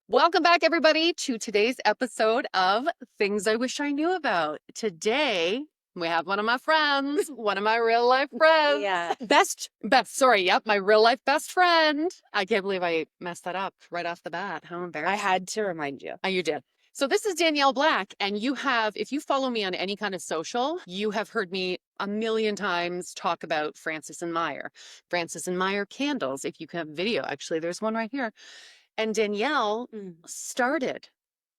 Welcome back, everybody, to today's episode of Things I Wish I Knew About. Today, we have one of my friends, one of my real life friends. Yeah. My real life best friend. I can't believe I messed that up right off the bat. How embarrassing. I had to remind you. Oh, you did. So this is Danielle Black, and you have, if you follow me on any kind of social, you have heard me a million times talk about Francis and Meyer candles. If you can have video, actually, there's one right here. And Danielle started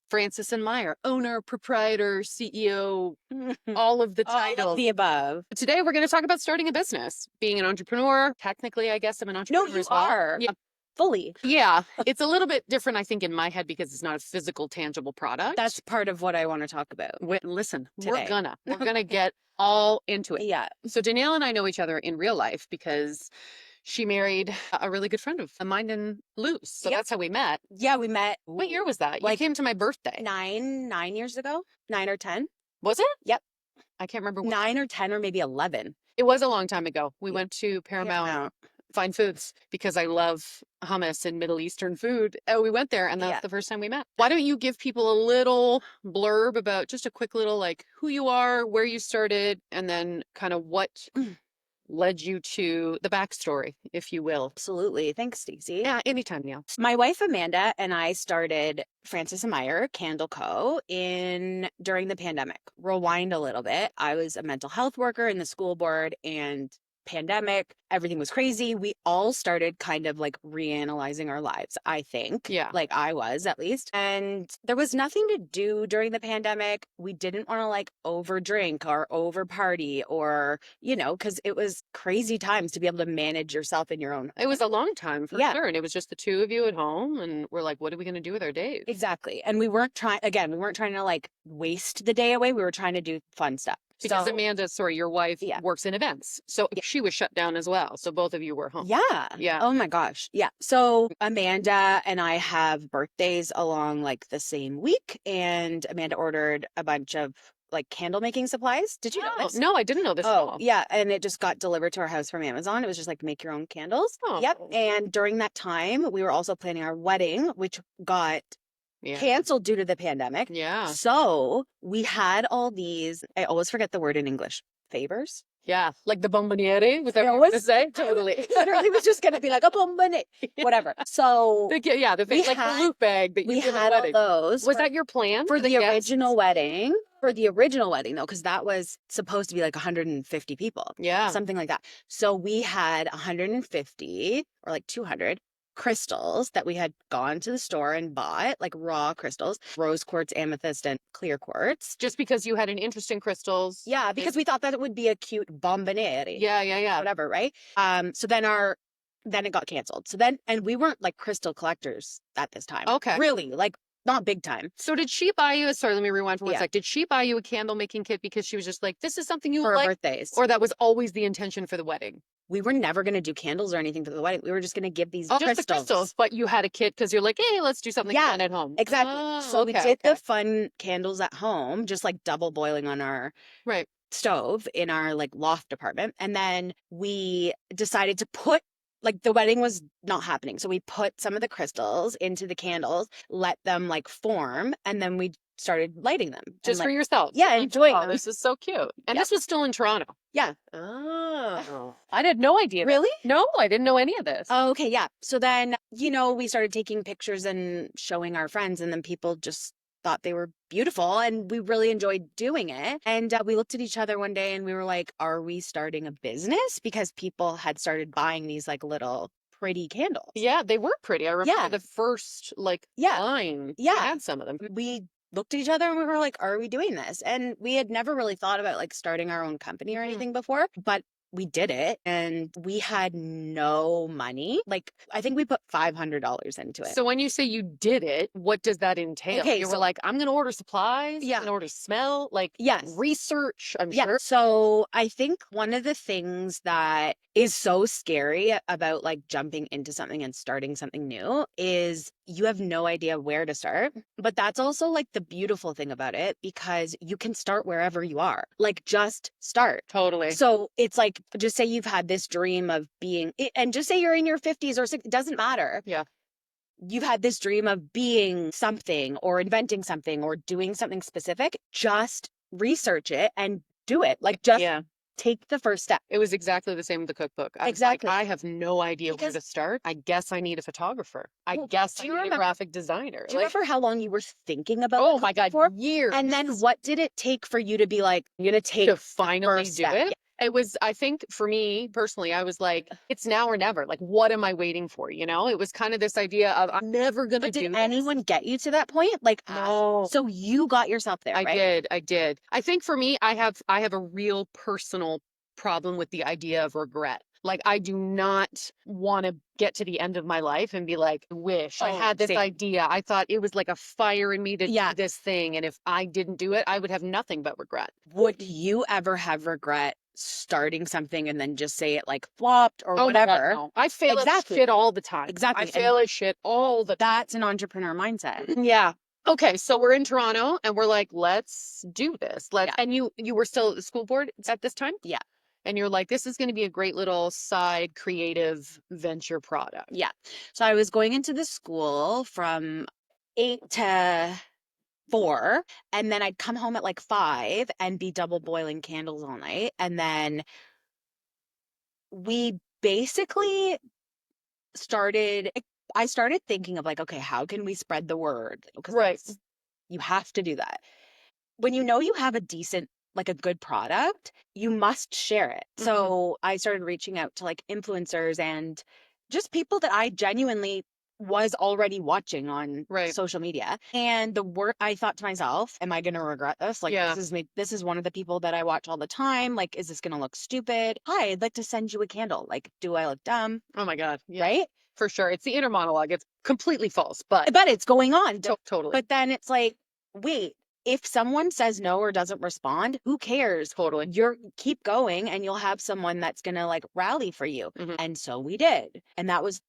Francis and Meyer, owner, proprietor, CEO, all of the titles. All of the above. Today, we're going to talk about starting a business, being an entrepreneur. Technically, I guess I'm an entrepreneur. No, you as well. are. Yeah. Fully. Yeah. It's a little bit different, I think, in my head because it's not a physical, tangible product. That's part of what I want to talk about. Listen, today. we're gonna get all into it. Yeah. So Danielle and I know each other in real life because she married a really good friend of mine in Luz. So that's how we met. Yeah, we met. What year was that? You Like came to my birthday. 9 years ago? 9 or 10? Was it? Yep. I can't remember. 9 or 10 or maybe 11. It was a long time ago. We went to Paramount Fine Foods because I love hummus and Middle Eastern food. We went there and that's the first time we met. Why don't you give people a little blurb about just a quick little like who you are, where you started, and then kind of what led you to the backstory, if you will. Absolutely. Thanks, Stacey. Yeah, anytime, Neil. My wife, Amanda, and I started Francis Meyer Candle Co. during the pandemic. Rewind a little bit. I was a mental health worker in the school board and pandemic, everything was crazy. We all started kind of like reanalyzing our lives, I think. Yeah. Like I was at least. And there was nothing to do during the pandemic. We didn't want to like over drink or over party or, because it was crazy times to be able to manage yourself in your own. It was a long time for sure. And it was just the two of you at home. And we're like, what are we going to do with our days? Exactly. And we weren't trying to like waste the day away. We were trying to do fun stuff. Because Amanda, your wife works in events. So she was shut down as well. So both of you were home. Yeah. Yeah. Oh my gosh. Yeah. So Amanda and I have birthdays along like the same week. And Amanda ordered a bunch of like candle making supplies. Did you know this? No, I didn't know this at all. Yeah. And it just got delivered to our house from Amazon. It was just like make your own candles. Oh. Yep. And during that time, we were also planning our wedding, which got canceled due to the pandemic. Yeah. So we had all these, I always forget the word in English, favors. Yeah. Like the bomboniere. Was that what you were going to say? Totally. Literally was just going to be like a bomboniere, whatever. So the loot bag that you had all those. Was that your plan? For the original wedding? For the original wedding, though, because that was supposed to be like 150 people. Yeah. Something like that. So we had 150 or like 200 crystals that we had gone to the store and bought, like raw crystals, rose quartz, amethyst, and clear quartz. Just because you had an interest in crystals. Yeah, because we thought that it would be a cute bomboniere. Yeah. Whatever, right? So then it got canceled. And we weren't like crystal collectors at this time. Okay. Really, like not big time. So did she buy you, sorry, let me rewind for one sec. Did she buy you a candle making kit because she was just like, this is something you for like? Birthdays. Or that was always the intention for the wedding? We were never going to do candles or anything for the wedding. We were just going to give these just the crystals. But you had a kit because you're like, hey, let's do something fun at home. Exactly. So we did the fun candles at home, just like double boiling on our stove in our like loft apartment. And then we decided to put, like the wedding was not happening. So we put some of the crystals into the candles, let them like form, and then we started lighting them. Just for yourself? Yeah, enjoying them. This is so cute. And this was still in Toronto? Yeah. Oh. I had no idea. Really? No, I didn't know any of this. Oh, okay, yeah. So then, we started taking pictures and showing our friends, and then people just thought they were beautiful, and we really enjoyed doing it. And we looked at each other one day and we were like, are we starting a business? Because people had started buying these like little pretty candles. Yeah, they were pretty. I remember the first line. Yeah. I had some of them. We looked at each other and we were like, are we doing this? And we had never really thought about like starting our own company or anything before, but we did it and we had no money. Like, I think we put $500 into it. So when you say you did it, what does that entail? Okay, you were like, I'm going to order supplies. Yeah. I'm going to order smell, like research, I'm Yeah. sure. So I think one of the things that is so scary about like jumping into something and starting something new is you have no idea where to start. But that's also like the beautiful thing about it, because you can start wherever you are. Like, just start. Totally. So it's like, just say you've had this dream of being, and just say you're in your 50s or 60s, it doesn't matter. Yeah. you've had this dream of being something or inventing something or doing something specific, just research it and do it. Like, just take the first step. It was exactly the same with the cookbook. I was like, I have no idea where to start. I guess I need a photographer. I guess I need a graphic designer. Do you remember how long you were thinking about Oh my God, years. And then what did it take for you to be like, I'm going to take to finally first do step? it? It was, I think for me personally, I was like, it's now or never. Like, what am I waiting for? You know, it was kind of this idea of I'm never going to do Did this. anyone get you to that point? Like, No. so you got yourself there, right? I did. I think for me, I have a real personal problem with the idea of regret. Like, I do not want to get to the end of my life and be like, wish I had this idea. I thought it was like a fire in me to do this thing. And if I didn't do it, I would have nothing but regret. Would you ever have regret starting something and then just say it like flopped or whatever? No. I fail at shit all the time. Exactly. I fail at shit all the time. That's an entrepreneur mindset. Yeah. Okay, so we're in Toronto and we're like, let's do this. And you were still at the school board at this time? Yeah. And you're like, this is going to be a great little side creative venture product. Yeah. So I was going into the school from 8 to 4, and then I'd come home at like 5 and be double boiling candles all night. And then we basically I started thinking of like, okay, how can we spread the word? Right. You have to do that. When you know you have a decent, like a good product, you must share it. Mm-hmm. So I started reaching out to like influencers and just people that I genuinely was already watching on social media. And I thought to myself, am I going to regret this? Like, this is one of the people that I watch all the time. Like, is this going to look stupid? Hi, I'd like to send you a candle. Like, do I look dumb? Oh my God. Yeah. Right? For sure. It's the inner monologue. It's completely false, but it's going on. Totally. But then it's like, wait, if someone says no or doesn't respond, who cares? Totally. Keep going and you'll have someone that's going to like rally for you. Mm-hmm. And so we did. And that was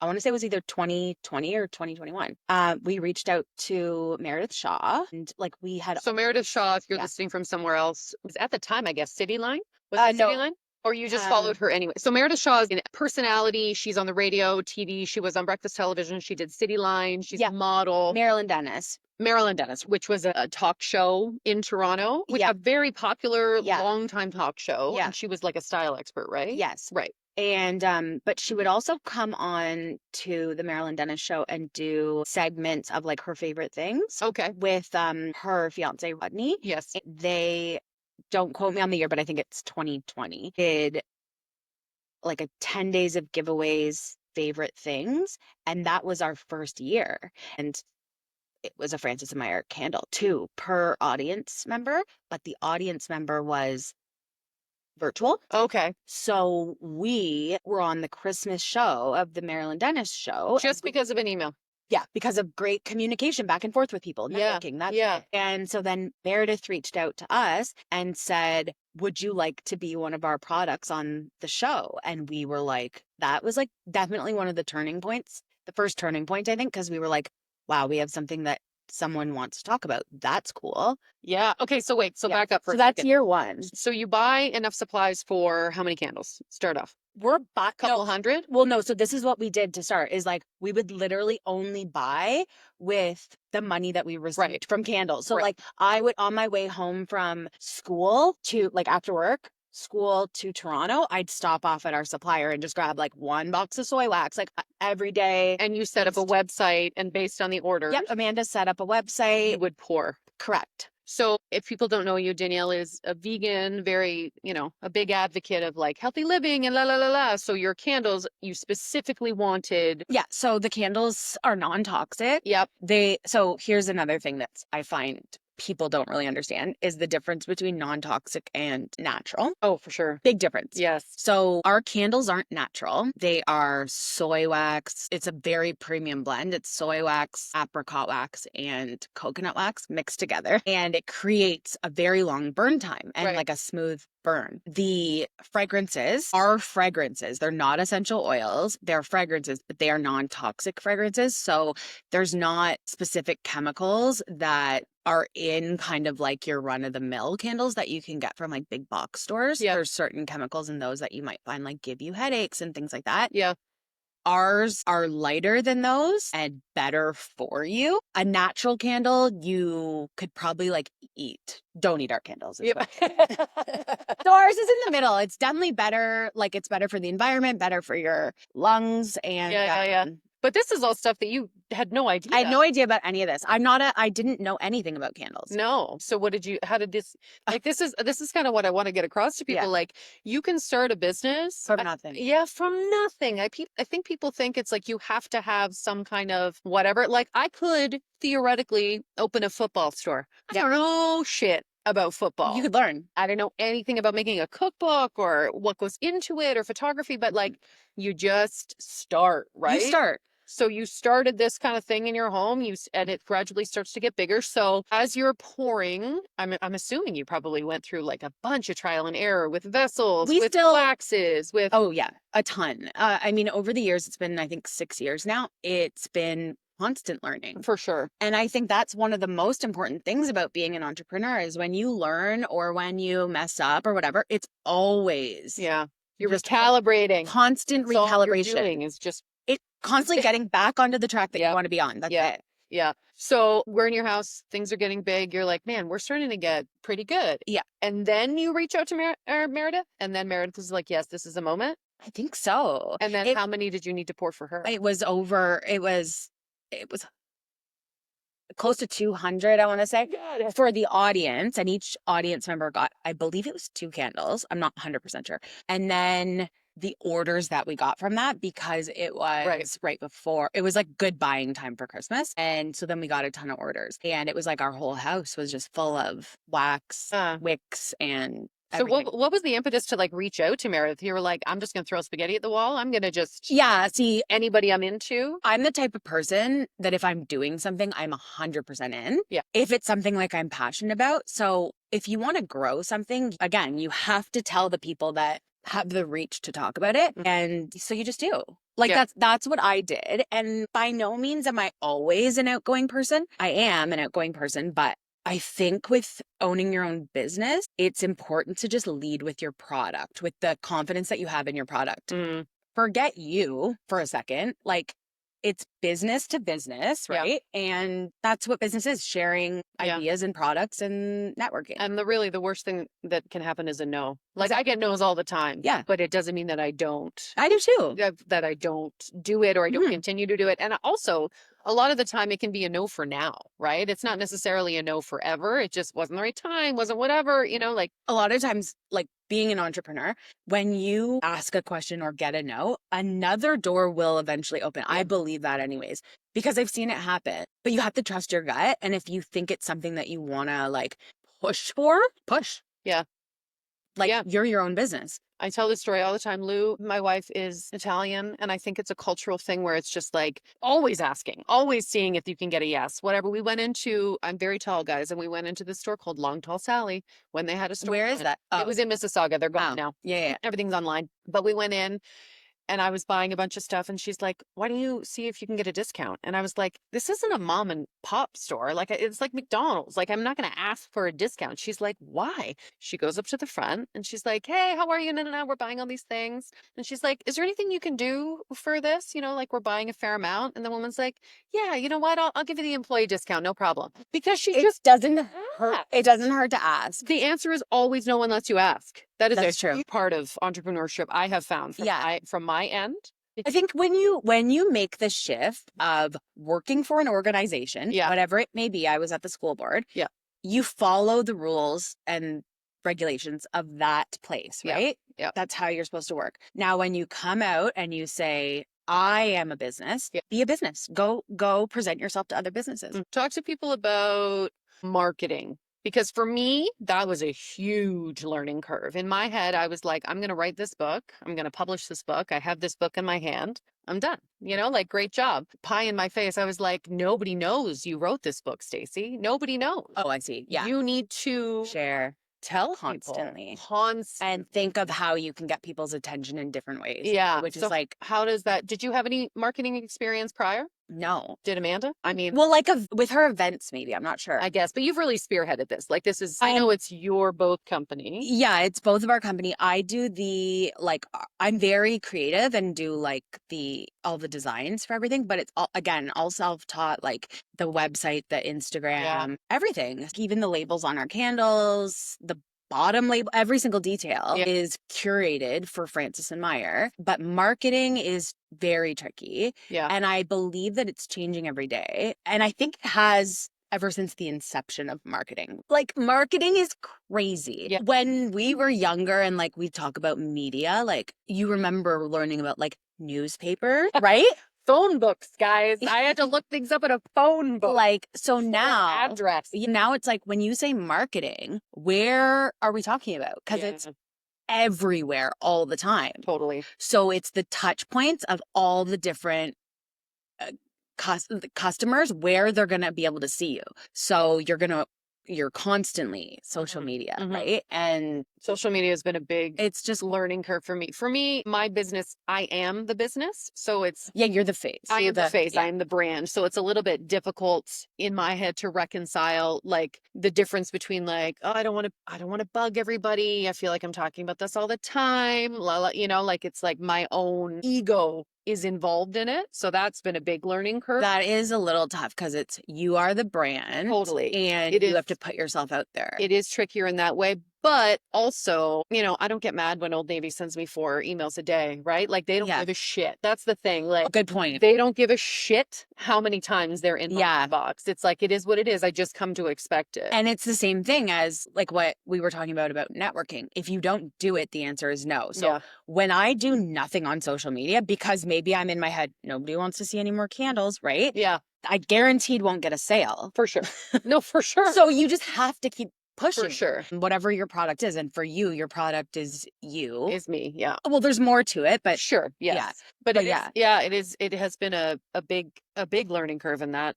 I want to say it was either 2020 or 2021. We reached out to Meredith Shaw and like we had. So Meredith Shaw, if you're listening from somewhere else, was at the time, I guess, City Line? Was it City Line? Or you just followed her anyway? So Meredith Shaw is a personality. She's on the radio, TV. She was on breakfast television. She did City Line. She's a model. Marilyn Dennis, which was a talk show in Toronto, which a very popular, long-time talk show. Yeah. And she was like a style expert, right? Yes. Right. And but she would also come on to the Marilyn Dennis show and do segments of like her favorite things. Okay. With her fiance Rodney. Yes. They, don't quote me on the year, but I think it's 2020. Did like a 10 days of giveaways, favorite things, and that was our first year. And it was a Francis Meyer Candle too per audience member, but the audience member was virtual. Okay. So we were on the Christmas show of the Marilyn Dennis show. Just because of an email. Yeah, because of great communication back and forth with people. Yeah. And so then Meredith reached out to us and said, would you like to be one of our products on the show? And we were like, that was like definitely one of the turning points. The first turning point, I think, because we were like, wow, we have something that someone wants to talk about. That's cool. Yeah. Okay. So wait. So back up for a second. That's year 1. So you buy enough supplies for how many candles? Start off. We're a couple hundred? Well, no. So this is what we did to start is like, we would literally only buy with the money that we received from candles. So like I would, on my way home from school to like after work, school to Toronto, I'd stop off at our supplier and just grab like 1 box of soy wax, like every day. And you set up a website and based on the order. Yep. Amanda set up a website. You would pour. Correct. So if people don't know you, Danielle is a vegan, very, a big advocate of like healthy living and la, la, la, la. So your candles, you specifically wanted. Yeah. So the candles are non-toxic. Yep. So here's another thing that I find people don't really understand is the difference between non-toxic and natural. Oh, for sure. Big difference. Yes. So our candles aren't natural. They are soy wax. It's a very premium blend. It's soy wax, apricot wax, and coconut wax mixed together. And it creates a very long burn time and like a smooth burn. The fragrances are fragrances. They're not essential oils. They're fragrances, but they are non-toxic fragrances. So there's not specific chemicals that are in kind of like your run-of-the-mill candles that you can get from like big box stores. Yeah. There's certain chemicals in those that you might find like give you headaches and things like that. Yeah. Ours are lighter than those and better for you. A natural candle, you could probably like eat. Don't eat our candles. Yep. So ours is in the middle. It's definitely better. Like it's better for the environment, better for your lungs. And Yeah. But this is all stuff that you had no idea. I had no idea about any of this. I didn't know anything about candles. No. So how did this, like, this is kind of what I want to get across to people. Yeah. Like, you can start a business From nothing. Yeah, from nothing. I think people think it's like you have to have some kind of whatever. Like, I could theoretically open a football store. I don't know shit about football. You could learn. I don't know anything about making a cookbook or what goes into it or photography, but like, you just start, right? You start. So you started this kind of thing in your home, and it gradually starts to get bigger. So as you're pouring, I'm assuming you probably went through like a bunch of trial and error with vessels, with waxes, with oh yeah, a ton. I mean, over the years, it's been I think 6 years now. It's been constant learning for sure. And I think that's one of the most important things about being an entrepreneur is when you learn or when you mess up or whatever, it's always you're recalibrating. Constant recalibration. All you're doing is just constantly getting back onto the track that you want to be on. That's it. Yeah. So we're in your house, things are getting big. You're like, man, we're starting to get pretty good. Yeah. And then you reach out to Meredith, and then Meredith is like, yes, this is a moment. I think so. And then how many did you need to pour for her? It was close to 200, I want to say, for the audience. And each audience member got, I believe it was 2 candles. I'm not 100% sure. And then the orders that we got from that, because it was right before, it was like good buying time for Christmas. And so then we got a ton of orders. And it was like our whole house was just full of wax, wicks, and so what was the impetus to like reach out to Meredith? You were like, I'm just going to throw spaghetti at the wall. I'm going to just see anybody I'm into. I'm the type of person that if I'm doing something, I'm 100% in. Yeah. If it's something like I'm passionate about. So if you want to grow something, again, you have to tell the people that have the reach to talk about it. And so you just do. Like that's what I did. And by no means am I always an outgoing person. I am an outgoing person, but I think with owning your own business, it's important to just lead with your product, with the confidence that you have in your product. Forget you for a second. Like, it's business to business, right? And that's what business is, sharing ideas and products and networking. And the worst thing that can happen is a no. Like, I get no's all the time. Yeah. But it doesn't mean that I don't. I do too. That I don't do it or I don't continue to do it. And also, a lot of the time it can be a no for now, right? It's not necessarily a no forever. It just wasn't the right time, wasn't whatever, like. A lot of times, like being an entrepreneur, when you ask a question or get a no, another door will eventually open. I believe that anyways, because I've seen it happen. But you have to trust your gut. And if you think it's something that you want to like push for, push. Yeah. Like you're your own business. I tell this story all the time. Lou, my wife, is Italian, and I think it's a cultural thing where it's just like always asking, always seeing if you can get a yes. Whatever. I'm very tall, guys, and we went into this store called Long Tall Sally when they had a store. Where is that? It was in Mississauga. They're gone now. Yeah. Everything's online. But we went in, and I was buying a bunch of stuff, and she's like, why don't you see if you can get a discount? And I was like, this isn't a mom and pop store. Like, it's like McDonald's. Like, I'm not going to ask for a discount. She's like, why? She goes up to the front and she's like, hey, how are you? No, we're buying all these things. And she's like, is there anything you can do for this? Like, we're buying a fair amount. And the woman's like, yeah, you know what? I'll give you the employee discount. No problem. Because she just doesn't hurt. It doesn't hurt to ask. The answer is always no one lets you ask. That's true. Huge part of entrepreneurship I have found from my end. I think when you make the shift of working for an organization, whatever it may be, I was at the school board. Yeah. You follow the rules and regulations of that place, right? Yeah. That's how you're supposed to work. Now, when you come out and you say, I am a business, be a business. Go present yourself to other businesses. Talk to people about marketing. Because for me, that was a huge learning curve. In my head, I was like, I'm going to write this book. I'm going to publish this book. I have this book in my hand. I'm done. Like, great job. Pie in my face. I was like, nobody knows you wrote this book, Stacey. Nobody knows. Oh, I see. Yeah. You need to share. Tell constantly. People. And think of how you can get people's attention in different ways. Yeah. Which is like, how does that, did you have any marketing experience prior? No. Did Amanda? I mean, well, like with her events, maybe. I'm not sure. I guess, but you've really spearheaded this. Like this is, I know it's your both company. Yeah, it's both of our company. I do I'm very creative and do like all the designs for everything, but it's all, again, all self-taught, like the website, the Instagram, everything, even the labels on our candles, the bottom label, every single detail is curated for Francis and Meyer, but marketing is very tricky. Yeah. And I believe that it's changing every day. And I think it has ever since the inception of marketing. Like marketing is crazy. Yeah. When we were younger and like we talk about media, like you remember learning about like newspapers, right? Phone books, guys. I had to look things up in a phone book. Like, so now, address. Now it's like when you say marketing, where are we talking about? Because it's everywhere all the time. Totally. So it's the touch points of all the different customers where they're going to be able to see you. So you're constantly social media, right? And social media has been it's just learning curve for me. For me, my business, I am the business. So it's, you're the face. I am the face. I am the brand. So it's a little bit difficult in my head to reconcile like the difference between like, oh, I don't want to bug everybody. I feel like I'm talking about this all the time. Like it's like my own ego is involved in it. So that's been a big learning curve. That is a little tough because you are the brand. Totally. And you have to put yourself out there. It is trickier in that way. But also, I don't get mad when Old Navy sends me 4 emails a day, right? Like they don't give a shit. That's the thing. Like, good point. They don't give a shit how many times they're in my box. It's like, it is what it is. I just come to expect it. And it's the same thing as like what we were talking about networking. If you don't do it, the answer is no. So when I do nothing on social media, because maybe I'm in my head, nobody wants to see any more candles, right? Yeah. I guaranteed won't get a sale. For sure. No, for sure. So you just have to keep pushing. For sure. Whatever your product is. And for you, your product is you. Is me, yeah. Well, there's more to it, but sure. Yes. Yeah. But it has been a big learning curve in that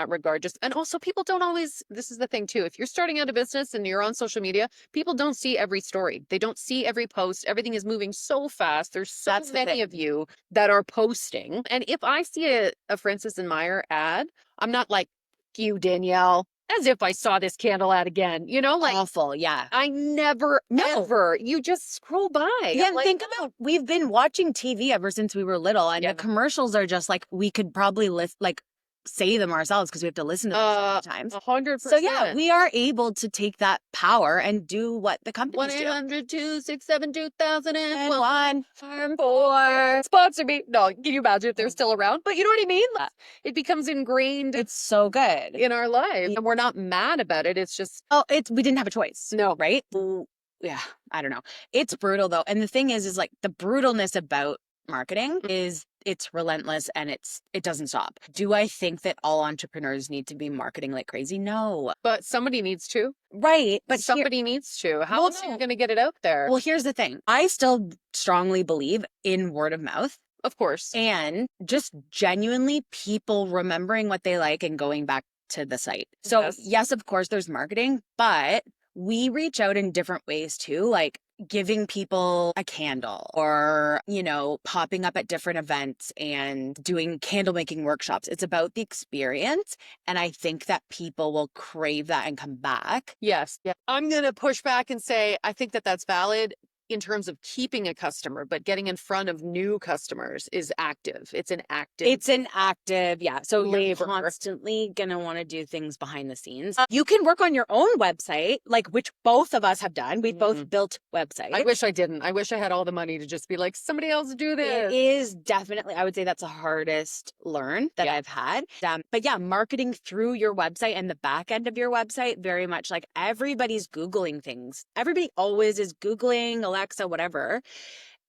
regard. Just, and also people don't always, this is the thing too. If you're starting out a business and you're on social media, people don't see every story. They don't see every post. Everything is moving so fast. There's so many of you that are posting. And if I see a Francis and Meyer ad, I'm not like, you, Danielle, as if I saw this candle ad again, like awful. Yeah. I never, ever, you just scroll by. Yeah. Like, think about, we've been watching TV ever since we were little and the commercials are just like, we could probably say them ourselves because we have to listen to them so many times. 100%. So yeah, we are able to take that power and do what the companies do. 1-800-267-2001. Farm 4. Sponsor me. No, can you imagine if they're still around? But you know what I mean? It becomes ingrained. It's so good in our life. And we're not mad about it. It's just, we didn't have a choice. No. Right? Yeah. I don't know. It's brutal though. And the thing is like the brutalness about marketing is it's relentless and it doesn't stop. Do I think that all entrepreneurs need to be marketing like crazy? No. But somebody needs to. Right. But somebody needs to. How else are you going to get it out there? Well, here's the thing. I still strongly believe in word of mouth. Of course. And just genuinely people remembering what they like and going back to the site. So yes, of course there's marketing, but we reach out in different ways too. Like giving people a candle or, popping up at different events and doing candle making workshops. It's about the experience. And I think that people will crave that and come back. Yes. Yeah. I'm going to push back and say, I think that that's valid in terms of keeping a customer, but getting in front of new customers is active. It's an active, yeah. So labor. You're constantly going to want to do things behind the scenes. You can work on your own website, like which both of us have done. We've both built websites. I wish I didn't. I wish I had all the money to just be like, somebody else do this. It is definitely, I would say that's the hardest learn that I've had. But yeah, marketing through your website and the back end of your website, very much like everybody's Googling things. Everybody always is Googling, Alexa, whatever,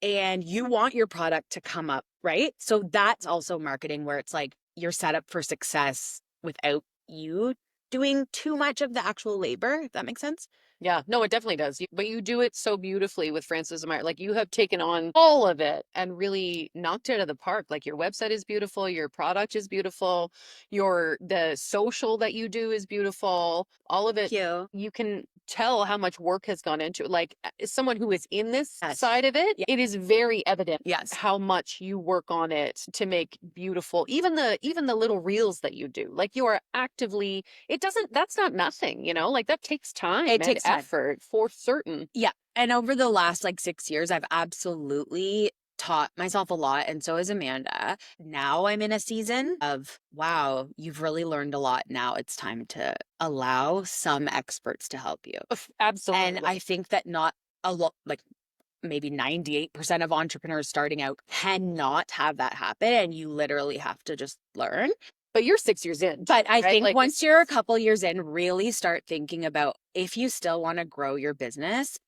and you want your product to come up, right? So that's also marketing where it's like you're set up for success without you doing too much of the actual labor, if that makes sense. Yeah, no, it definitely does. But you do it so beautifully with Francis Meyer. Like you have taken on all of it and really knocked it out of the park. Like your website is beautiful, your product is beautiful, the social that you do is beautiful. All of it. Thank you. You can tell how much work has gone into it. Like, as someone who is in this Yes. side of it, Yeah. it is very evident Yes. how much you work on it to make beautiful, even the little reels that you do. Like, you are actively, that's not nothing, you know, like that takes time It and takes time. effort for certain. Yeah. And over the last like 6 years, I've absolutely taught myself a lot. And so has Amanda. Now I'm in a season of, wow, you've really learned a lot. Now it's time to allow some experts to help you. Absolutely. And I think that not a lot, like maybe 98% of entrepreneurs starting out cannot have that happen. And you literally have to just learn. But you're 6 years in. But I right? think Like, once you're a couple years in, really start thinking about if you still want to grow your business,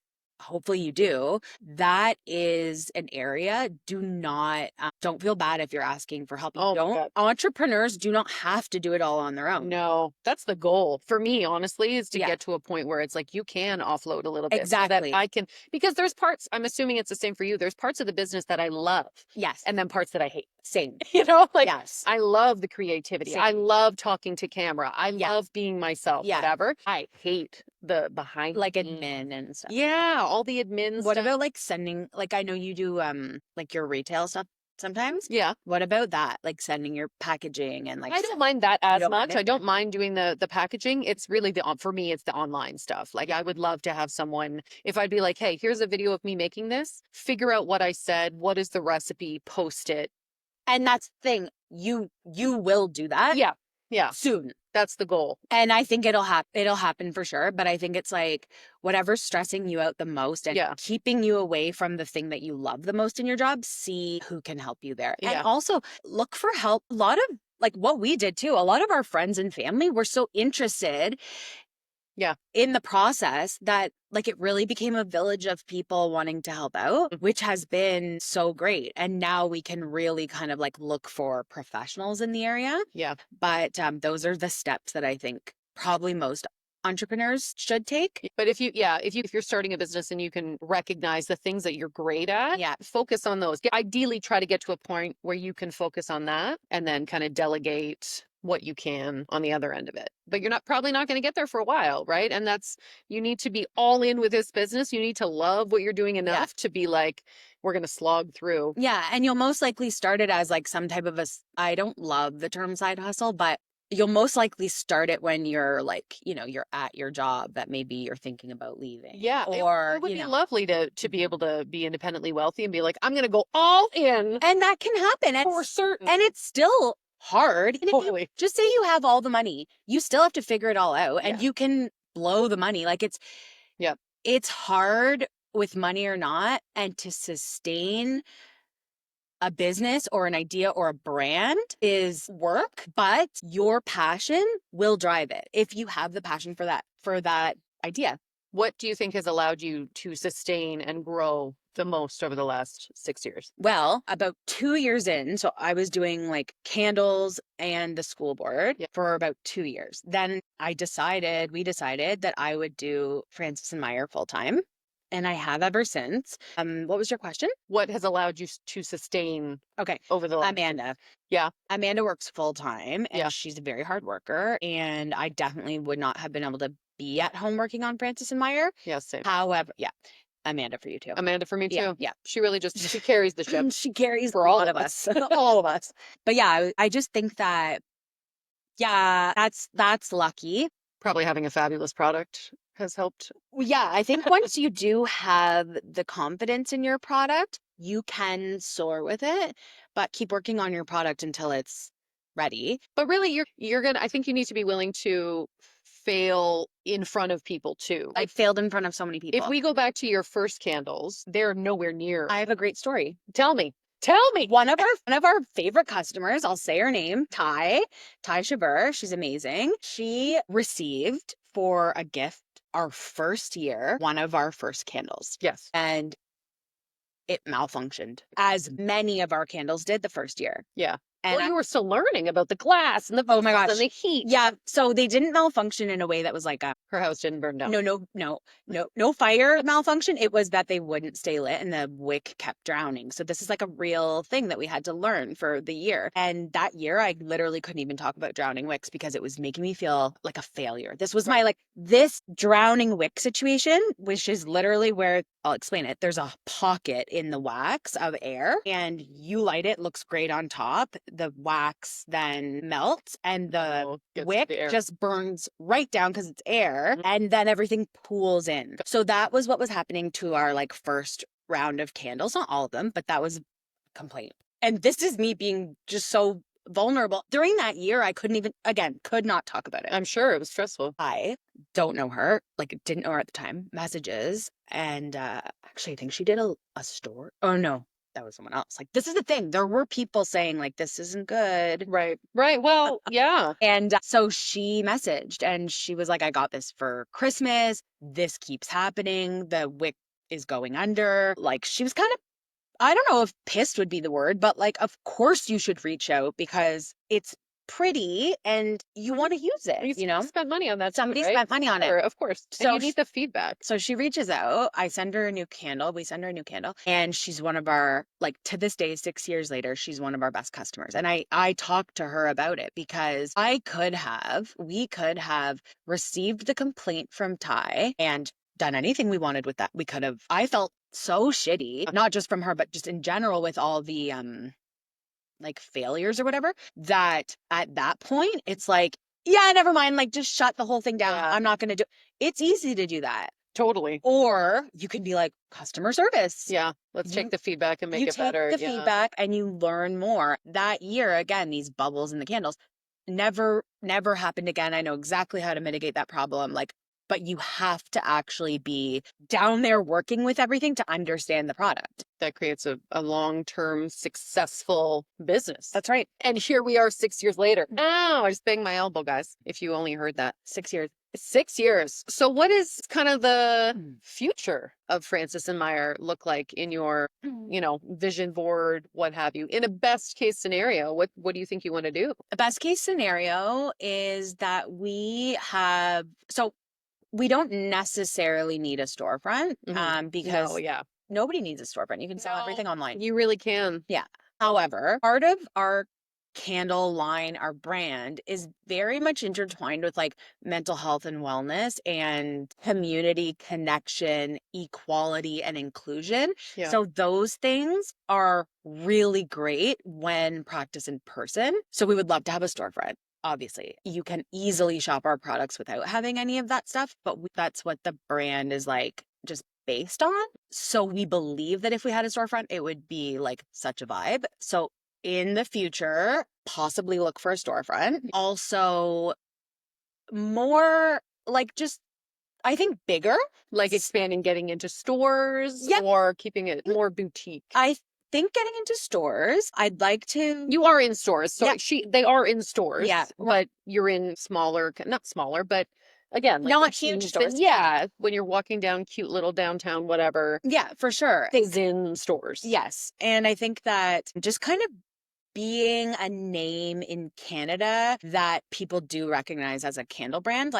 hopefully you do. That is an area. Do not, don't feel bad if you're asking for help. Oh my Don't. God. Entrepreneurs do not have to do it all on their own. No, that's the goal for me, honestly, is to Yeah. get to a point where it's like you can offload a little bit so Exactly. that I can, because there's parts, I'm assuming it's the same for you. There's parts of the business that I love. Yes. And then parts that I hate. Same. You know, like, Yes. I love the creativity. Same. I love talking to camera. I Yeah. love being myself, Yeah. whatever. I hate the behind Like the admin and stuff. Yeah, all the admin What stuff. about like sending, like I know you do like your retail stuff sometimes. Yeah. What about that? Like sending your packaging and like I don't mind that as don't mind much. it? I don't mind doing the packaging. It's really for me, it's the online stuff. Like, I would love to have someone, if I'd be like, hey, here's a video of me making this, figure out what I said, what is the recipe, post it. And that's the thing. You will do that. Yeah. Yeah. Soon. That's the goal. And I think it'll happen for sure. But I think it's like whatever's stressing you out the most and keeping you away from the thing that you love the most in your job, see who can help you there. Yeah. And also look for help. A lot of like what we did too, a lot of our friends and family were so interested in the process that like it really became a village of people wanting to help out, which has been so great. And now we can really kind of like look for professionals in the area. Yeah. But those are the steps that I think probably most entrepreneurs should take. But if you're starting a business and you can recognize the things that you're great at, focus on those. Ideally try to get to a point where you can focus on that and then kind of delegate what you can on the other end of it. But you're probably not going to get there for a while, right? And you need to be all in with this business. You need to love what you're doing enough to be like, we're going to slog through. Yeah. And you'll most likely start it as like some type of I don't love the term side hustle, but you'll most likely start it when you're like, you know, you're at your job that maybe you're thinking about leaving. Yeah. Or it would be lovely to be able to be independently wealthy and be like, I'm going to go all in. And that can happen. For certain. And it's still hard. Totally. Just say you have all the money. You still have to figure it all out and you can blow the money. Like it's hard with money or not. And to sustain a business or an idea or a brand is work, but your passion will drive it if you have the passion for that idea. What do you think has allowed you to sustain and grow the most over the last 6 years? Well, about 2 years in, so I was doing like candles and the school board for about 2 years. Then we decided that I would do Francis and Meyer full time. And I have ever since. What was your question? What has allowed you to sustain over the last Amanda. Yeah. Amanda works full time and she's a very hard worker. And I definitely would not have been able to be at home working on Francis and Meyer. Yeah, same. However, Amanda for you too. Amanda for me too. Yeah. She really she carries the ship. She carries for all of us. All of us. But yeah, I just think that, that's lucky. Probably having a fabulous product has helped. Yeah, I think once you do have the confidence in your product, you can soar with it, but keep working on your product until it's ready. But really, I think you need to be willing to fail in front of people too. I failed in front of so many people. If we go back to your first candles, they're nowhere near. I have a great story. Tell me. One of our favorite customers, I'll say her name, Ty Shabur. She's amazing. She received for a gift our first year, one of our first candles. Yes. And it malfunctioned, as many of our candles did the first year. Yeah. And you were still learning about the glass and the oh my vessels gosh, and the heat. yeah. So they didn't malfunction in a way that was like Her house didn't burn down. No fire malfunction. It was that they wouldn't stay lit and the wick kept drowning. So this is like a real thing that we had to learn for the year. And that year, I literally couldn't even talk about drowning wicks because it was making me feel like a failure. This was my this drowning wick situation, which is literally where I'll explain it. There's a pocket in the wax of air and you light it, looks great on top. The wax then melts and the wick just burns right down because it's air. And then everything pools in. So that was what was happening to our first round of candles. Not all of them, but that was a complaint. And this is me being just so vulnerable. During that year, I couldn't even, again, could not talk about it. I'm sure it was stressful. I don't know her, didn't know her at the time, messages. And actually, I think she did a store. Oh, no, that was someone else. This is the thing. There were people saying this isn't good. Right. Well, yeah. And so she messaged and she was like, I got this for Christmas. This keeps happening. The wick is going under. She was kind of, I don't know if pissed would be the word, but of course you should reach out because it's pretty and you want to use it, spent money on that. Somebody spent money on it. Of course. So you need the feedback. So she reaches out. I send her a new candle. We send her a new candle. And she's one of our, to this day, 6 years later, she's one of our best customers. And I talked to her about it because we could have received the complaint from Ty and done anything we wanted with that. We could have, I felt so shitty, not just from her, but just in general with all the, failures or whatever, that at that point, it's yeah, never mind. Just shut the whole thing down. Yeah. I'm not going to do it's easy to do that. Totally. Or you could be customer service. Yeah. Let's take the feedback and make it better. You take the feedback and you learn more. That year, again, these bubbles in the candles never happened again. I know exactly how to mitigate that problem. But you have to actually be down there working with everything to understand the product. That creates a long-term successful business. That's right. And here we are 6 years later. Oh, I just banged my elbow, guys, if you only heard that. 6 years. 6 years. So what is kind of the future of Francis and Meyer look like in your, vision board, what have you? In a best case scenario, what do you think you want to do? The best case scenario is that we don't necessarily need a storefront because nobody needs a storefront. You can sell everything online. You really can. Yeah. However, part of our candle line, our brand is very much intertwined with mental health and wellness and community connection, equality and inclusion. Yeah. So those things are really great when practiced in person. So we would love to have a storefront. Obviously, you can easily shop our products without having any of that stuff, but that's what the brand is just based on. So we believe that if we had a storefront, it would be such a vibe. So in the future, possibly look for a storefront. Also, more I think bigger. Expanding, getting into stores or keeping it more boutique. I think getting into stores. I'd like to. You are in stores. So they are in stores. Yeah. But you're in not smaller, but again, not huge stores. Yeah. When you're walking down cute little downtown, whatever. Yeah, for sure. Things in stores. Yes. And I think that just kind of being a name in Canada that people do recognize as a candle brand.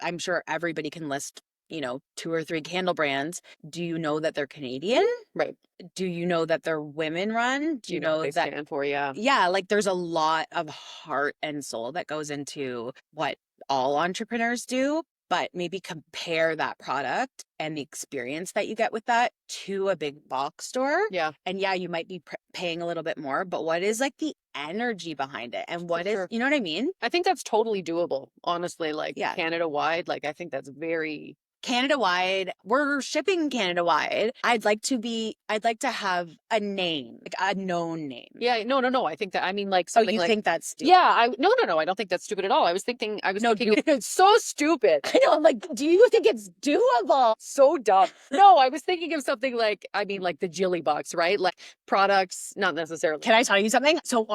I'm sure everybody can list 2 or 3 candle brands. Do you know that they're Canadian? Right. Do you know that they're women run? Do you know what they stand for? Yeah. Yeah. There's a lot of heart and soul that goes into what all entrepreneurs do, but maybe compare that product and the experience that you get with that to a big box store. Yeah. And you might be paying a little bit more, but what is the energy behind it? And what is, you know what I mean? I think that's totally doable. Honestly, Canada wide, I think that's very Canada-wide. We're shipping Canada-wide. I'd like to have a name, a known name. Yeah, no. I think that, something you think that's stupid? Yeah, no. I don't think that's stupid at all. I was thinking it's so stupid. I know, do you think it's doable? So dumb. No, I was thinking of something the Jilly box, right? Products, not necessarily. Can I tell you something? So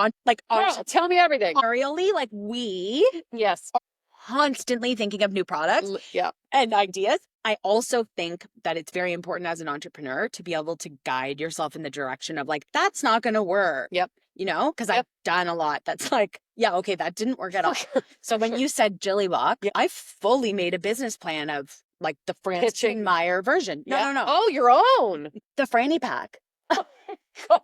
tell me everything. Arially, we yes. Constantly thinking of new products and ideas. I also think that it's very important as an entrepreneur to be able to guide yourself in the direction of that's not going to work. Yep. you know, because I've done a lot that's like, yeah, okay, that didn't work at all. So when you said Jilly Walk, I fully made a business plan of like the Francis Meyer version. No. Oh, your own. The Franny Pack. God.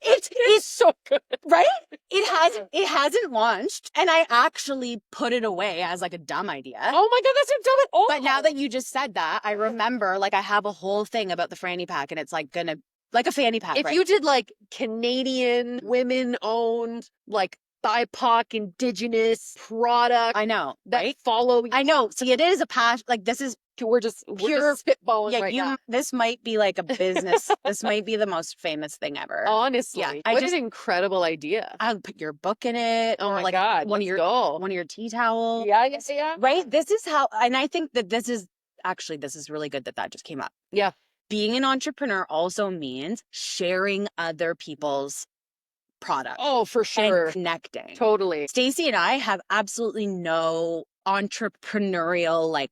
It's so good. Right? It hasn't launched, and I actually put it away as like a dumb idea. Oh my God, that's so dumb at all. But now that you just said that, I remember like I have a whole thing about the Franny Pack, and it's like gonna like a fanny pack. If you did like Canadian women owned, like BIPOC indigenous product, I know, that right? follow. I know. See, it is a passion. Like this is we're just spitballing yeah, right now. This might be like a business. This might be the most famous thing ever. Honestly, yeah. What an incredible idea. I'll put your book in it. Oh or my like God, one of your tea towels. Yeah. Right. This is how, and I think that this is really good that just came up. Yeah. Being an entrepreneur also means sharing other people's products. Oh, for sure. And connecting. Totally. Stacey and I have absolutely no entrepreneurial like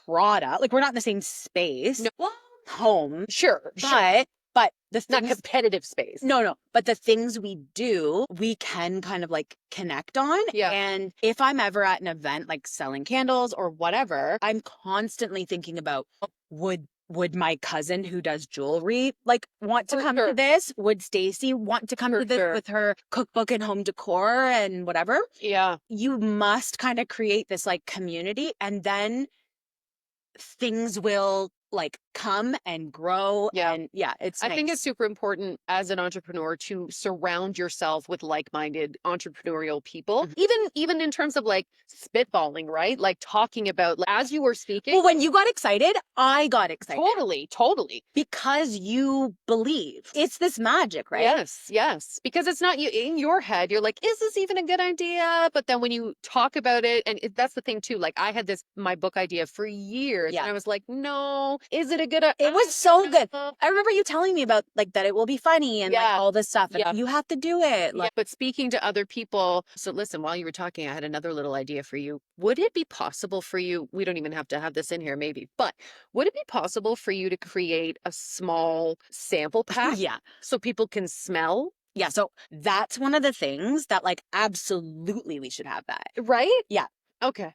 product. Like we're not in the same space. No. Well, home. Sure. But the things, not competitive space. No. But the things we do, we can kind of like connect on. Yeah. And if I'm ever at an event like selling candles or whatever, I'm constantly thinking about would my cousin who does jewelry like want to come to this? Would Stacey want to come to this with her cookbook and home decor and whatever? Yeah. You must kind of create this like community, and then things will like come and grow. Yeah. And it's I nice. think it's super important as an entrepreneur to surround yourself with like-minded entrepreneurial people. Even in terms of like spitballing, right? Like talking about, like, as you were speaking. Well, when you got excited, I got excited. Totally. Because you believe. It's this magic, right? Yes. Because it's not you in your head. You're like, is this even a good idea? But then when you talk about it, and that's the thing too, like I had my book idea for years. Yeah. And I was like, no, is it a good idea? It was so good. I remember you telling me about like that it will be funny and like all this stuff. And you have to do it. Like, but speaking to other people. So listen, while you were talking, I had another little idea for you. Would it be possible for you? We don't even have to have this in here, maybe, but would it be possible for you to create a small sample pack? So people can smell? Yeah. So that's one of the things that like absolutely we should have that. Right? Yeah. Okay.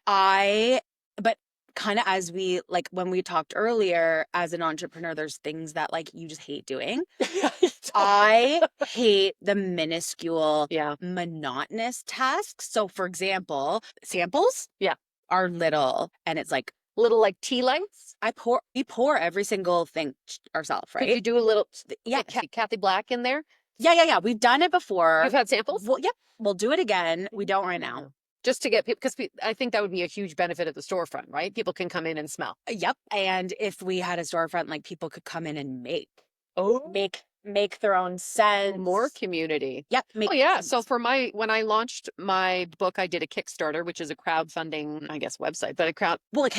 But kind of as we like when we talked earlier, as an entrepreneur, there's things that like you just hate doing. I hate the minuscule, monotonous tasks. So for example, samples are little, and it's like little like tea lights. We pour every single thing ourselves, right? Could you do a little Kathy Black in there? Yeah. We've done it before. You've had samples? Well, yep. We'll do it again. We don't right now. Just to get people, because I think that would be a huge benefit of the storefront, right? People can come in and smell. Yep. And if we had a storefront, like people could come in and make their own scents. More community. Yep. So when I launched my book, I did a Kickstarter, which is a crowdfunding, I guess, website, but Well,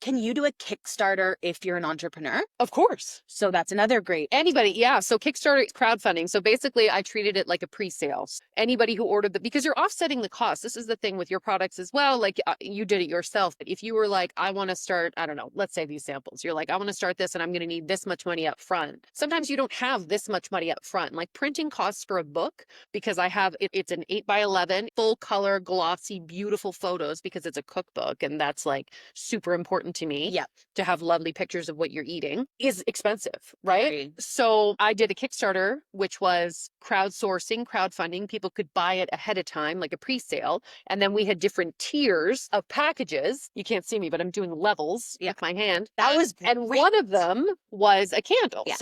can you do a Kickstarter if you're an entrepreneur? Of course. So that's another great. Anybody, yeah. So Kickstarter is crowdfunding. So basically I treated it like a pre-sale. Anybody who ordered because you're offsetting the cost. This is the thing with your products as well. Like you did it yourself. But if you were like, I want to start, I don't know, let's say these samples. You're like, I want to start this and I'm going to need this much money up front. Sometimes you don't have this much money up front. Like printing costs for a book, because I have, it's an 8x11, full color, glossy, beautiful photos, because it's a cookbook. And that's like super important to me. Yeah. To have lovely pictures of what you're eating is expensive, right? So I did a Kickstarter, which was crowdfunding. People could buy it ahead of time, like a pre-sale. And then we had different tiers of packages. You can't see me, but I'm doing levels with my hand. That was great. And one of them was a candle. Yeah.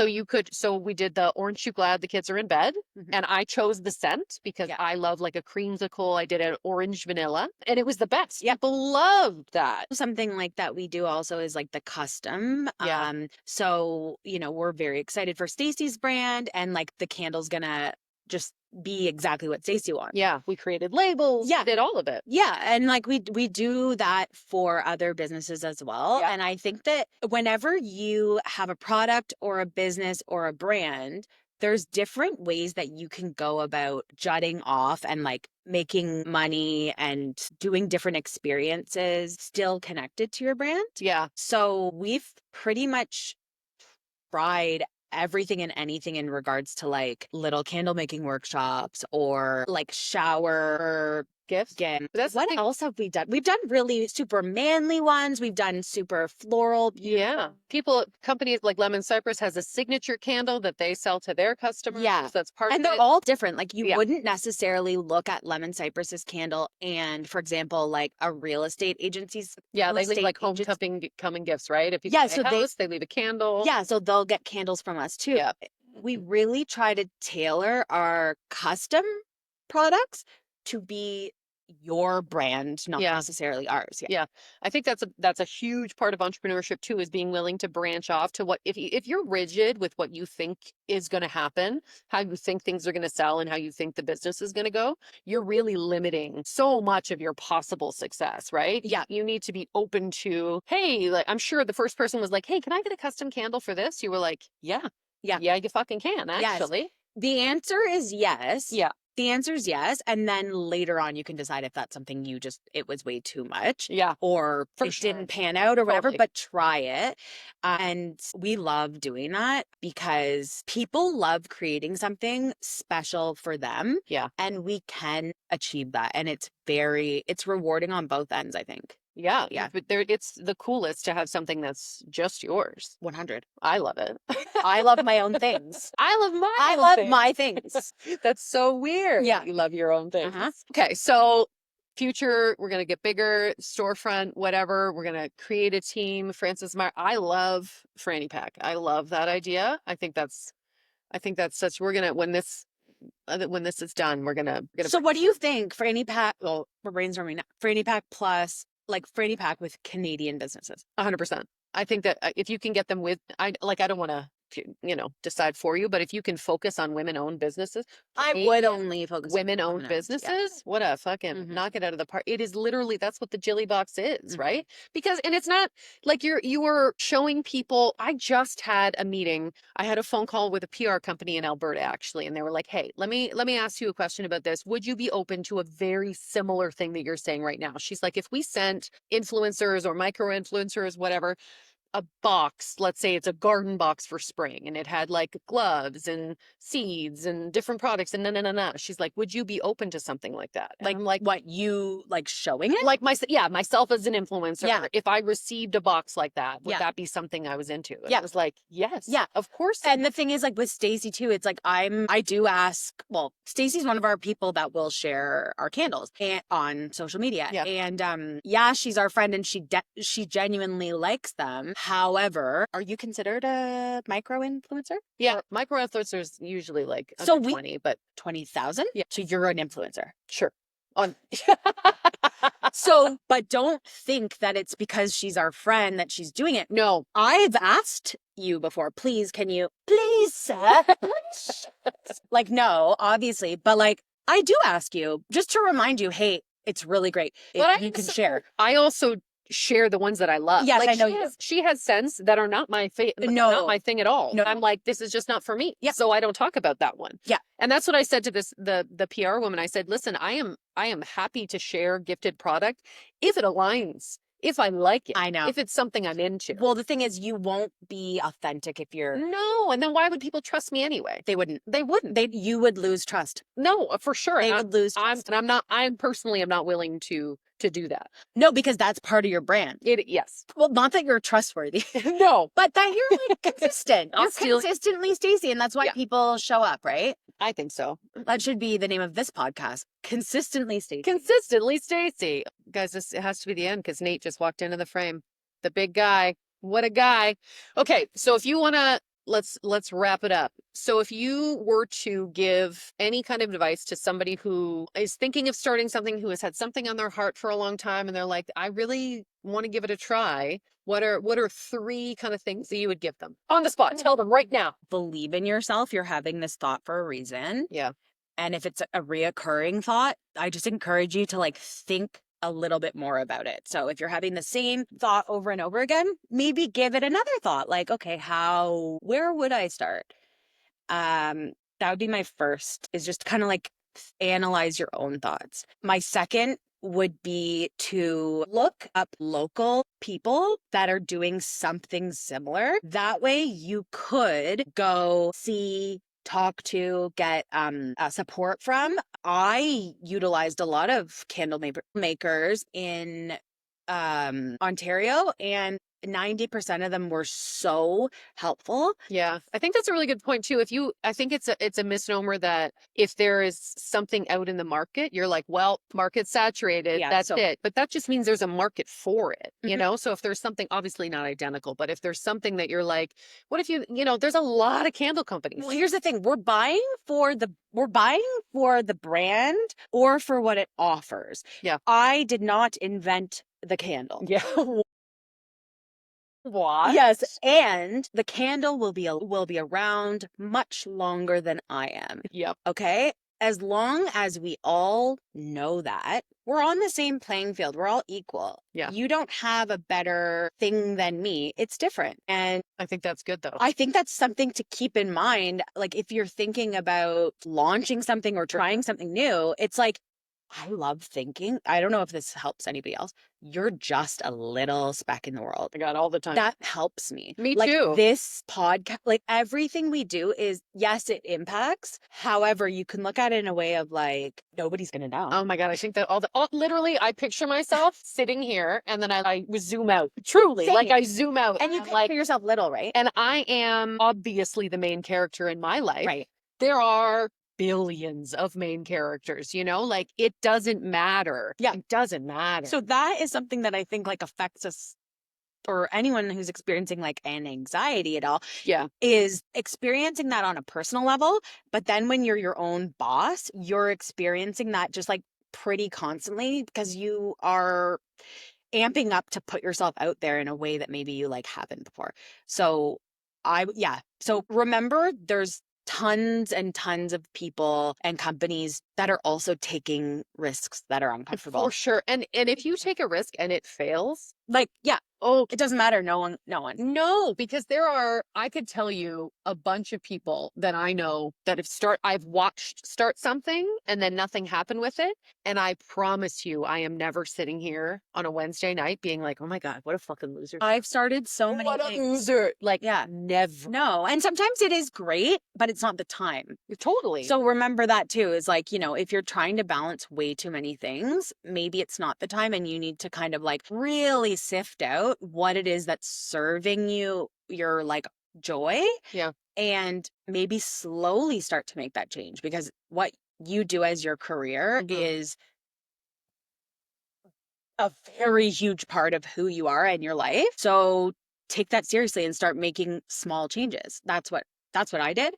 So we did the orange chocolate, the kids are in bed. And I chose the scent because I love like a creamsicle. I did an orange vanilla and it was the best. People loved that. Something like that we do also is like the custom. So, we're very excited for Stacey's brand, and like the candle's gonna just be exactly what Stacey wants. Yeah. We created labels. Yeah. Did all of it. Yeah. And like we do that for other businesses as well. Yeah. And I think that whenever you have a product or a business or a brand, there's different ways that you can go about jutting off and like making money and doing different experiences still connected to your brand. Yeah. So we've pretty much tried everything and anything in regards to like little candle making workshops or like shower gifts. What else have we done? We've done really super manly ones. We've done super floral. Yeah. Companies like Lemon Cypress has a signature candle that they sell to their customers. Yeah. That's part and of they're it. all different. Like you wouldn't necessarily look at Lemon Cypress's candle and, for example, like a real estate agency's. Yeah, they leave like homecoming gifts, right? If you buy a house, they leave a candle. Yeah, so they'll get candles from us too. Yeah. We really try to tailor our custom products to be your brand, not necessarily ours. Yeah. I think that's a huge part of entrepreneurship too, is being willing to branch off to what, if you're rigid with what you think is going to happen, how you think things are going to sell and how you think the business is going to go, you're really limiting so much of your possible success, right? Yeah. You need to be open to, hey, like, I'm sure the first person was like, hey, can I get a custom candle for this? You were like, yeah, you fucking can, actually. Yes. The answer is yes. Yeah. The answer is yes. And then later on, you can decide if that's something it was way too much. Yeah. Or it didn't pan out or whatever, but try it. And we love doing that because people love creating something special for them. Yeah. And we can achieve that. And it's rewarding on both ends, I think. Yeah. But it's the coolest to have something that's just yours. 100. I love it. I love my own things. I love my things. That's so weird. Yeah. You love your own things. Okay. So future, we're going to get bigger, storefront, whatever. We're going to create a team. Francis Meyer. I love Franny Pack. I love that idea. I think that's we're going to, when this is done, we're going to. So what do you think? Franny Pack, well, we're brainstorming now. Franny Pack plus like Franny Pack with Canadian businesses. 100%. I think that if you can get them with, I don't want to, decide for you, but if you can focus on women-owned businesses, I would only focus on women-owned businesses. Yeah. What a fucking knock it out of the park. It is literally, that's what the Jilly Box is, right? Because, and it's not like you were showing people. I just had a meeting. I had a phone call with a PR company in Alberta, actually, and they were like, hey, let me ask you a question about this. Would you be open to a very similar thing that you're saying right now? She's like, if we sent influencers or micro-influencers, whatever, a box, let's say it's a garden box for spring, and it had like gloves and seeds and different products and no. She's like, would you be open to something like that? And like, I'm like, what, you like showing it? Like myself as an influencer. Yeah. If I received a box like that, would that be something I was into? And I was like, yes. Yeah, of course. And the thing is, like with Stacey too, it's like I do ask, well, Stacey's one of our people that will share our candles on social media. Yeah. And she's our friend and she genuinely likes them. However, are you considered a micro-influencer? Yeah, micro-influencers usually like under 20, but 20,000? Yeah. So you're an influencer. Sure. So, but don't think that it's because she's our friend that she's doing it. No. I've asked you before, please, sir? Like, no, obviously. But like, I do ask you just to remind you, hey, it's really great if you can share. I also share the ones that I love. Yes, like, I know she has scents that are not my not my thing at all. No. I'm like, this is just not for me. Yeah. So I don't talk about that one. Yeah. And that's what I said to the PR woman. I said, listen, I am happy to share gifted product if it aligns. If I like it. I know. If it's something I'm into. Well, the thing is, you won't be authentic if you're... No, and then why would people trust me anyway? They wouldn't. You would lose trust. No, for sure. They would lose trust. I personally am not willing to do that. No, because that's part of your brand. Yes. Well, not that you're trustworthy. No. But that you're like consistent. You're consistently Stacey, and that's why people show up, right? I think so. That should be the name of this podcast. Consistently Stacey. Consistently Stacey. Guys, it has to be the end because Nate just walked into the frame. The big guy. What a guy. Okay, so if you want to, let's wrap it up. So if you were to give any kind of advice to somebody who is thinking of starting something, who has had something on their heart for a long time, and they're like, I really want to give it a try, what are 3 kind of things that you would give them? On the spot, tell them right now. Believe in yourself. You're having this thought for a reason. Yeah. And if it's a reoccurring thought, I just encourage you to like think a little bit more about it. So if you're having the same thought over and over again, maybe give it another thought. Like, okay, where would I start? That would be my first, is just kind of like analyze your own thoughts. My second would be to look up local people that are doing something similar. That way you could go see, talk to, get support from. I utilized a lot of makers in Ontario, and 90% of them were so helpful. Yeah, I think that's a really good point too. I think it's a misnomer that if there is something out in the market, you're like, well, market's saturated, Yeah, that's it. But that just means there's a market for it, you Mhm. know? So if there's something, obviously not identical, but if there's something that you're like, what if there's a lot of candle companies. Well, here's the thing. We're buying for the brand or for what it offers. Yeah. I did not invent the candle. Yeah. What? Yes, and the candle will be around much longer than I am. Yep. Okay? As long as we all know that, we're on the same playing field. We're all equal. Yeah. You don't have a better thing than me. It's different. And I think that's good though. I think that's something to keep in mind. Like if you're thinking about launching something or trying something new, it's like, I love thinking. I don't know if this helps anybody else. You're just a little speck in the world. I got all the time. That helps me. Me like, too. This podcast, like everything we do is, yes, it impacts. However, you can look at it in a way of like, nobody's going to know. Oh my God. I think that literally I picture myself sitting here and then I zoom out. Truly. Same. Like I zoom out. And you picture yourself little, right? And I am obviously the main character in my life. Right. There are billions of main characters, like it doesn't matter. Yeah. It doesn't matter. So that is something that I think like affects us, or anyone who's experiencing like an anxiety at all. Yeah. Is experiencing that on a personal level. But then when you're your own boss, you're experiencing that just like pretty constantly because you are amping up to put yourself out there in a way that maybe you like haven't before. So So remember, there's tons and tons of people and companies that are also taking risks that are uncomfortable. For sure. And if you take a risk and it fails, like, yeah, oh, it doesn't matter. No one. No, because I could tell you a bunch of people that I know that I've watched start something and then nothing happened with it. And I promise you, I am never sitting here on a Wednesday night being like, oh my God, what a fucking loser. I've started so many What a things. loser. Like, Yeah. never. No. And sometimes it is great, but it's not the time. Totally. So remember that too, is like, if you're trying to balance way too many things, maybe it's not the time and you need to kind of like really sift out what it is that's serving you your like joy. Yeah. And maybe slowly start to make that change, because what you do as your career is a very huge part of who you are in your life. So take that seriously and start making small changes. That's what I did.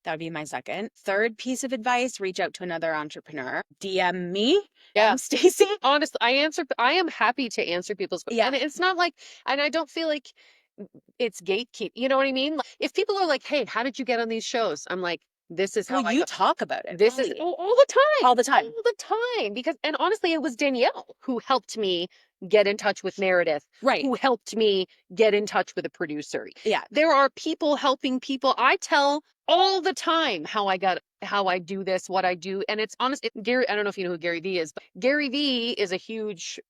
That would be my second. Third piece of advice: reach out to another entrepreneur. DM me. Yeah. Stacey. Honestly, I am happy to answer people's questions. Yeah. And it's not like, and I don't feel like it's gatekeep. You know what I mean? Like, if people are like, hey, how did you get on these shows? I'm like, this is how Well, you talk about it. This is all the time. All the time. All the time. Because, and honestly, it was Danielle who helped me get in touch with Meredith. Right. Who helped me get in touch with a producer. Yeah. There are people helping people. I tell all the time how I do this, what I do. And it's honest. Gary, I don't know if you know who Gary Vee is, but Gary Vee is a huge,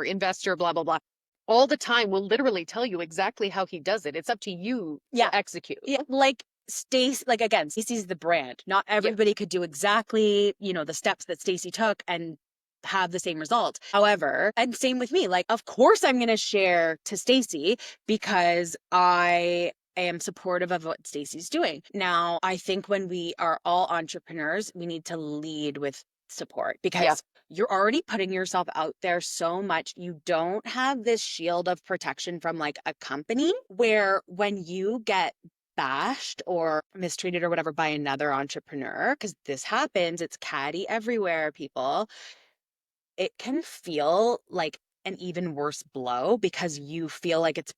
investor, blah, blah, blah. All the time will literally tell you exactly how he does it. It's up to you to execute. Yeah. Like Stacey, like again, Stacey's the brand. Not everybody could do exactly, the steps that Stacey took and have the same result. However, and same with me, like, of course I'm going to share to Stacey because I am supportive of what Stacey's doing. Now, I think when we are all entrepreneurs, we need to lead with support, because you're already putting yourself out there so much. You don't have this shield of protection from like a company where when you get bashed or mistreated or whatever by another entrepreneur, because this happens, it's catty everywhere, people, it can feel like an even worse blow because you feel like it's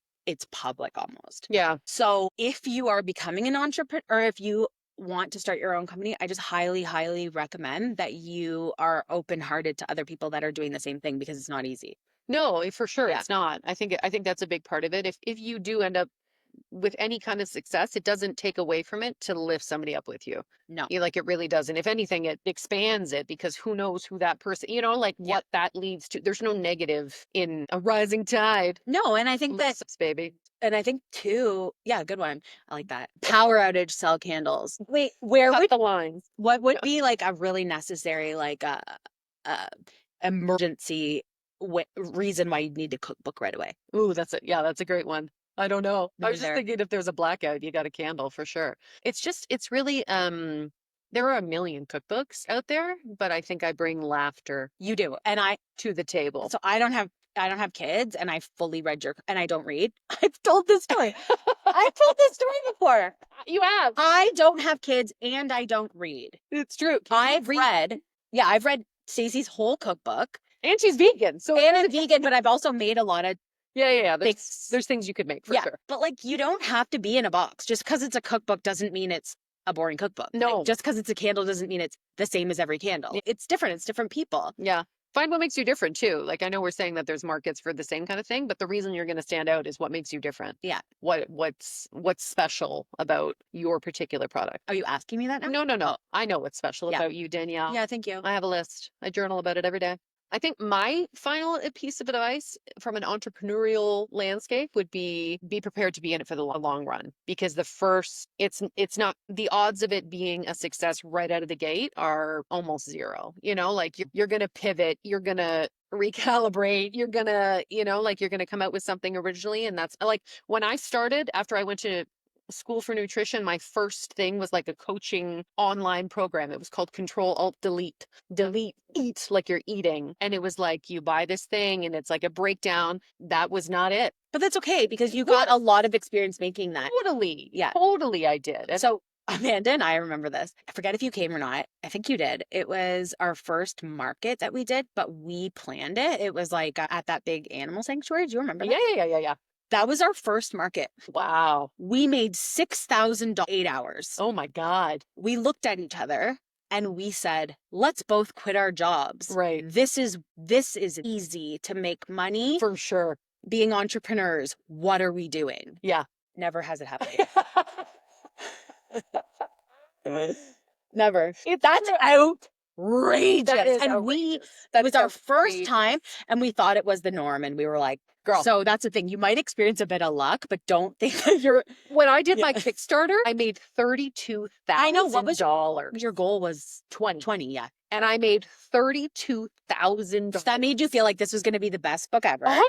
public almost. Yeah. So if you are becoming an entrepreneur, or if you want to start your own company, I just highly, highly recommend that you are open-hearted to other people that are doing the same thing, because it's not easy. No, for sure. It's not. I think that's a big part of it. If you do end up with any kind of success, it doesn't take away from it to lift somebody up with you. No. Like it really doesn't. If anything, it expands it, because who knows who that person, like what that leads to. There's no negative in a rising tide. No, and I think that, baby. and I think too, yeah, good one. I like that. Power outage, sell candles. Wait, where Cut would the lines. what would be like a really necessary, like emergency reason why you need a cookbook right away? Ooh, that's a great one. I don't know. I was just Neither. thinking if there's a blackout, you got a candle for sure. It's really, there are a million cookbooks out there, but I think I bring laughter You do. And I to the table. So I don't have kids, and I fully read and I don't read. I've told this story. I've told this story before. You have. I don't have kids and I don't read. It's true. I've read Stacey's whole cookbook. And she's vegan. So And I'm vegan, but I've also made a lot of yeah. things. There's things you could make for sure. But like, you don't have to be in a box. Just because it's a cookbook doesn't mean it's a boring cookbook. No. Like, just because it's a candle doesn't mean it's the same as every candle. It's different. It's different people. Yeah. Find what makes you different too. Like, I know we're saying that there's markets for the same kind of thing, but the reason you're going to stand out is what makes you different. Yeah. What's special about your particular product? Are you asking me that now? No. I know what's special about you, Danielle. Yeah, thank you. I have a list. I journal about it every day. I think my final piece of advice from an entrepreneurial landscape would be prepared to be in it for the long run, because it's not, the odds of it being a success right out of the gate are almost zero. Like you're going to pivot, you're going to recalibrate, you're going to, you're going to come out with something originally. And that's like when I started, after I went to school for nutrition, my first thing was like a coaching online program. It was called Control Alt Delete. Eat like you're eating. And it was like, you buy this thing and it's like a breakdown. That was not it. But that's okay, because you got a lot of experience making that. Totally. Yeah. Totally I did. And so Amanda and I remember this. I forget if you came or not. I think you did. It was our first market that we did, but we planned it. It was like at that big animal sanctuary. Do you remember that? Yeah. That was our first market. Wow. We made $6,000 8 hours. Oh my God. We looked at each other and we said, let's both quit our jobs. Right. This is easy to make money. For sure. Being entrepreneurs. What are we doing? Yeah. Never has it happened. Never. That's outrageous. That is and outrageous. That was our first time, and we thought it was the norm, and we were like, girl. So that's the thing. You might experience a bit of luck, but don't think that you're. When I did my Kickstarter, I made $32,000. I know. What was your goal? Was 20, yeah. And I made $32,000. That made you feel like this was going to be the best book ever. 100%.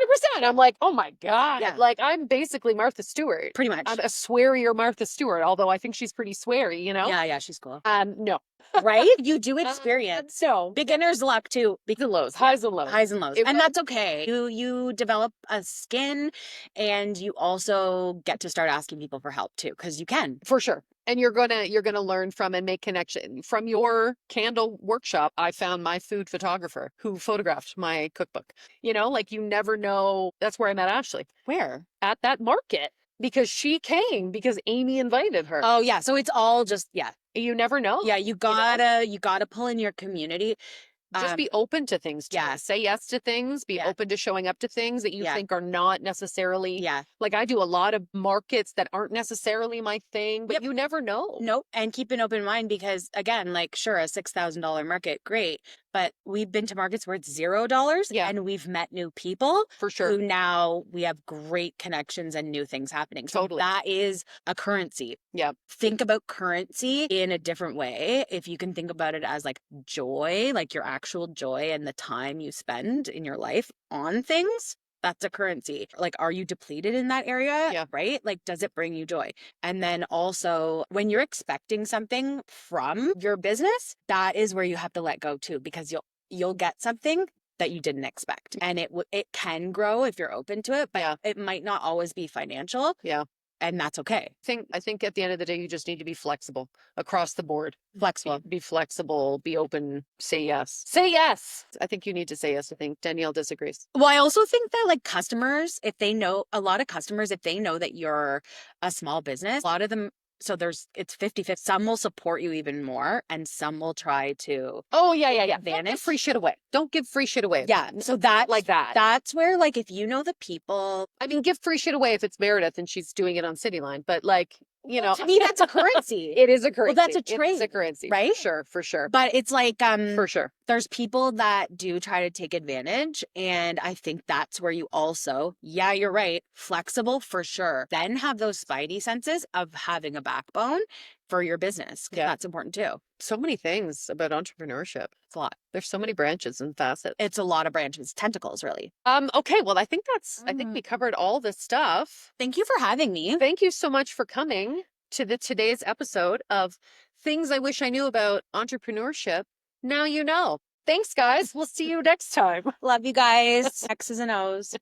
I'm like, oh my God. Yeah. Like, I'm basically Martha Stewart. Pretty much. I'm a swearier Martha Stewart, although I think she's pretty sweary, Yeah, she's cool. No. Right? You do experience. So beginner's luck too. Highs and lows. Highs and lows. Highs and lows. And that's okay. You develop a skin, and you also get to start asking people for help too, because you can. For sure. And you're gonna learn from and make connection. From your candle workshop, I found my food photographer who photographed my cookbook. Like, you never know. That's where I met Ashley. Where? At that market. Because she came because Amy invited her. Oh yeah. So it's all just, You never know. Yeah, you gotta pull in your community. Just be open to things. Yeah. Say yes to things. Be open to showing up to things that you think are not necessarily. Yeah. Like, I do a lot of markets that aren't necessarily my thing, but you never know. Nope. And keep an open mind, because again, like, sure, a $6,000 market, great. But we've been to markets where it's $0. Yeah. And we've met new people. For sure. Who now we have great connections and new things happening. So Totally. that is a currency. Yeah. Think about currency in a different way. If you can think about it as like joy, like your actual joy and the time you spend in your life on things, that's a currency. Like, are you depleted in that area? Yeah. Right? Like, does it bring you joy? And then also, when you're expecting something from your business, that is where you have to let go too, because you'll get something that you didn't expect. And it can grow if you're open to it, but it might not always be financial. Yeah. And that's okay. I think at the end of the day, you just need to be flexible across the board. Flexible. Be flexible, be open, say yes. Say yes. I think you need to say yes. I think Danielle disagrees. Well, I also think that like customers, if they know that you're a small business, a lot of them So it's 50-50. Some will support you even more and some will try to Don't give free shit away. Don't give free shit away. Yeah. So that's where, like, if you know the people, I mean, give free shit away if it's Meredith and she's doing it on Cityline, but like, you know, to me, that's a currency. It is a currency. Well, that's a trade. It's a currency, right? For sure. But it's like, for sure. There's people that do try to take advantage. And I think that's where you also, yeah, you're right, flexible for sure. Then have those spidey senses of having a backbone for your business. Yeah. That's important too. So many things about entrepreneurship. It's a lot. There's so many branches and facets. It's a lot of branches, tentacles, really. Okay. Well, I think I think we covered all this stuff. Thank you for having me. Thank you so much for coming to today's episode of Things I Wish I Knew About Entrepreneurship. Now you know. Thanks, guys. We'll see you next time. Love you guys. X's and O's.